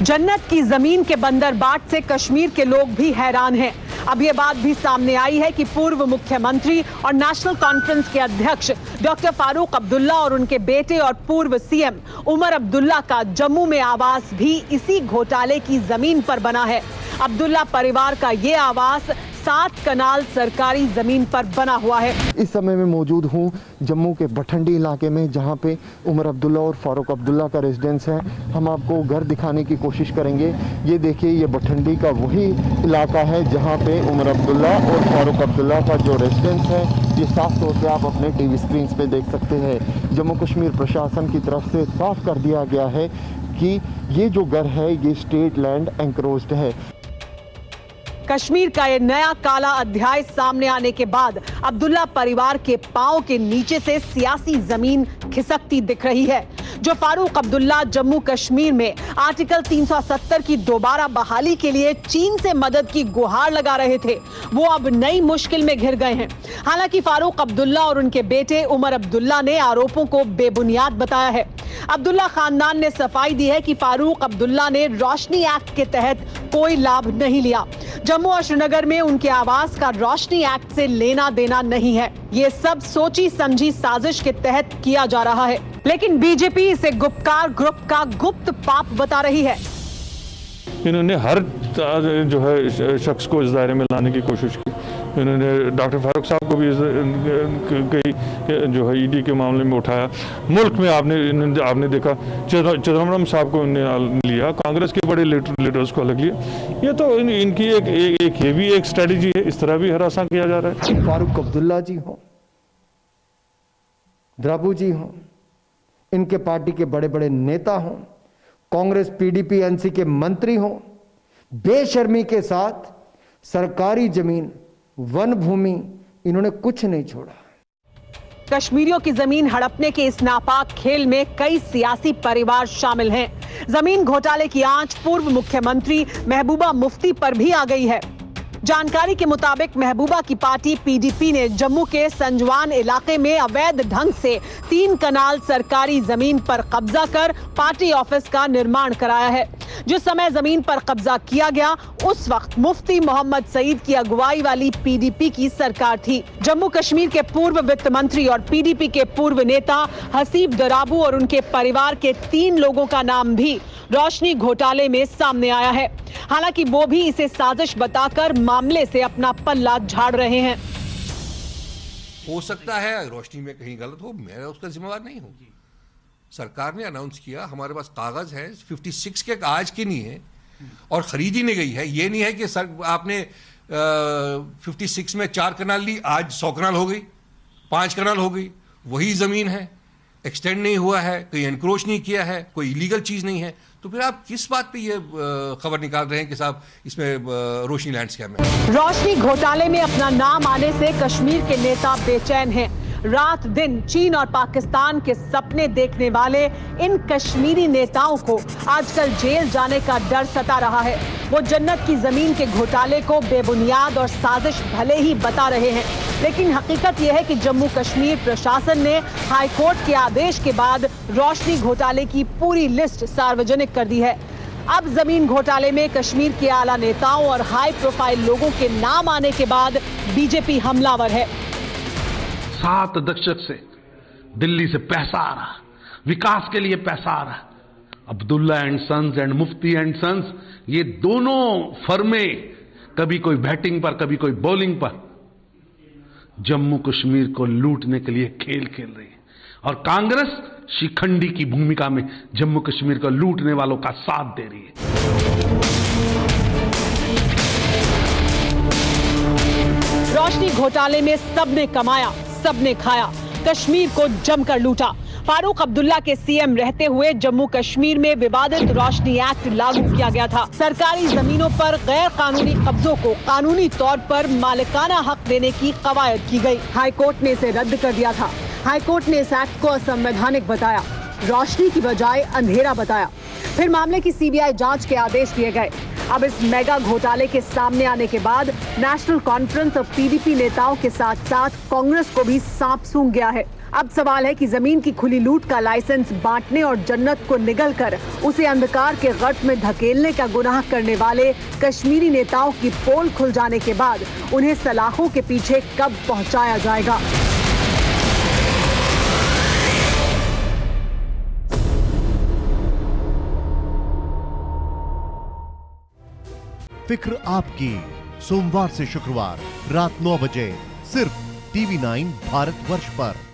जन्नत की जमीन के बंदरबाट से कश्मीर के लोग भी हैरान हैं। अब यह बात भी सामने आई है कि पूर्व मुख्यमंत्री और नेशनल कॉन्फ्रेंस के अध्यक्ष डॉक्टर फारूक अब्दुल्ला और उनके बेटे और पूर्व सीएम उमर अब्दुल्ला का जम्मू में आवास भी इसी घोटाले की जमीन पर बना है। अब्दुल्ला परिवार का ये आवास 7 कनाल सरकारी जमीन पर बना हुआ है। इस समय मैं मौजूद हूँ जम्मू के भटंडी इलाके में, जहाँ पे उमर अब्दुल्ला और फारूक अब्दुल्ला का रेजिडेंस है। हम आपको घर दिखाने की कोशिश करेंगे। ये देखिए, ये भटंडी का वही इलाका है जहाँ पे उमर अब्दुल्ला और फारूक अब्दुल्ला का जो रेजिडेंस है, ये साफ तौर पे आप अपने टीवी स्क्रीन पे देख सकते हैं। जम्मू कश्मीर प्रशासन की तरफ से साफ कर दिया गया है कि ये जो घर है ये स्टेट लैंड एंक्रोच्ड है। कश्मीर का ये नया काला अध्याय सामने आने के बाद अब्दुल्ला परिवार के पांव के नीचे से सियासी जमीन खिसकती दिख रही है। जो फारूक अब्दुल्ला जम्मू कश्मीर में आर्टिकल 370 की दोबारा बहाली के लिए चीन से मदद की गुहार लगा रहे थे, वो अब नई मुश्किल में घिर गए हैं। हालांकि फारूक अब्दुल्ला और उनके बेटे उमर अब्दुल्ला ने आरोपों को बेबुनियाद बताया है। अब्दुल्ला खानदान ने सफाई दी है कि फारूक अब्दुल्ला ने रोशनी एक्ट के तहत कोई लाभ नहीं लिया। जम्मू और श्रीनगर में उनके आवास का रोशनी एक्ट से लेना देना नहीं है। ये सब सोची समझी साजिश के तहत किया जा रहा है, लेकिन बीजेपी इसे गुप्तकार ग्रुप का गुप्त पाप बता रही है। इन्होंने हर जो है शख्स को इस दायरे में लाने की कोशिश की। इन्होंने डॉक्टर फारूक साहब को भी कई जो है ईडी के मामले में उठाया। मुल्क में आपने देखा चिदम्बरम साहब को लिया, कांग्रेस के बड़े लीडर्स को अलग लिया। ये तो इनकी एक ये भी एक स्ट्रेटजी है। इस तरह भी हरासा किया जा रहा है। फारूक अब्दुल्ला जी हो, द्रबू जी हो, इनके पार्टी के बड़े बड़े नेता हों, कांग्रेस पीडीपी एनसी के मंत्री हों, बेशर्मी के साथ सरकारी जमीन, वन भूमि, इन्होंने कुछ नहीं छोड़ा। कश्मीरियों की जमीन हड़पने के इस नापाक खेल में कई सियासी परिवार शामिल हैं। जमीन घोटाले की आंच पूर्व मुख्यमंत्री महबूबा मुफ्ती पर भी आ गई है। जानकारी के मुताबिक महबूबा की पार्टी पीडीपी ने जम्मू के संजवान इलाके में अवैध ढंग से 3 कनाल सरकारी जमीन पर कब्जा कर पार्टी ऑफिस का निर्माण कराया है। जिस समय जमीन पर कब्जा किया गया, उस वक्त मुफ्ती मोहम्मद सईद की अगुवाई वाली पीडीपी की सरकार थी। जम्मू कश्मीर के पूर्व वित्त मंत्री और पीडीपी के पूर्व नेता हसीब दराबू और उनके परिवार के 3 लोगों का नाम भी रोशनी घोटाले में सामने आया है। हालांकि वो भी इसे साजिश बताकर मामले से अपना पल्ला झाड़ रहे हैं। हो सकता है रोशनी में कहीं गलत हो, मैं उसका जिम्मेवार नहीं हूं। सरकार ने अनाउंस किया, हमारे पास कागज है, 56 के आज की नहीं है और खरीदी नहीं गई है। ये नहीं है कि सर आपने 56 में 4 कनाल ली, आज 100 कनाल हो गई, 5 कनाल हो गई। वही जमीन है, एक्सटेंड नहीं हुआ है, कोई एनक्रोच नहीं किया है, कोई इलीगल चीज नहीं है। तो फिर आप किस बात पे ये खबर निकाल रहे हैं कि साहब इसमें रोशनी लैंड स्कैम है? रोशनी घोटाले में अपना नाम आने से कश्मीर के नेता बेचैन हैं। रात दिन चीन और पाकिस्तान के सपने देखने वाले इन कश्मीरी नेताओं को आजकल जेल जाने का डर सता रहा है। वो जन्नत की जमीन के घोटाले को बेबुनियाद और साजिश भले ही बता रहे हैं, लेकिन हकीकत यह है कि जम्मू कश्मीर प्रशासन ने हाईकोर्ट के आदेश के बाद रोशनी घोटाले की पूरी लिस्ट सार्वजनिक कर दी है। अब जमीन घोटाले में कश्मीर के आला नेताओं और हाई प्रोफाइल लोगों के नाम आने के बाद बीजेपी हमलावर है। 7 दशक से दिल्ली से पैसा आ रहा, विकास के लिए पैसा आ रहा। Abdullah and sons and Mufti and sons, ये दोनों फर्में कभी कोई बैटिंग पर, कभी कोई बॉलिंग पर जम्मू कश्मीर को लूटने के लिए खेल खेल रही है। और कांग्रेस शिखंडी की भूमिका में जम्मू कश्मीर को लूटने वालों का साथ दे रही है। रोशनी घोटाले में सबने कमाया, सबने खाया, कश्मीर को जमकर लूटा। फारूक अब्दुल्ला के सीएम रहते हुए जम्मू कश्मीर में विवादित रोशनी एक्ट लागू किया गया था। सरकारी जमीनों पर गैर कानूनी कब्जों को कानूनी तौर पर मालिकाना हक देने की कवायद की गई। हाईकोर्ट ने इसे रद्द कर दिया था। हाईकोर्ट ने इस एक्ट को असंवैधानिक बताया, रोशनी की बजाय अंधेरा बताया। फिर मामले की सीबीआई जांच के आदेश दिए गए। अब इस मेगा घोटाले के सामने आने के बाद नेशनल कॉन्फ्रेंस और पीडीपी नेताओं के साथ साथ कांग्रेस को भी सांप सूंघ गया है। अब सवाल है कि जमीन की खुली लूट का लाइसेंस बांटने और जन्नत को निगलकर उसे अंधकार के गर्त में धकेलने का गुनाह करने वाले कश्मीरी नेताओं की पोल खुल जाने के बाद उन्हें सलाखों के पीछे कब पहुंचाया जाएगा। फिक्र आपकी, सोमवार से शुक्रवार रात 9 बजे सिर्फ TV9 भारतवर्ष पर।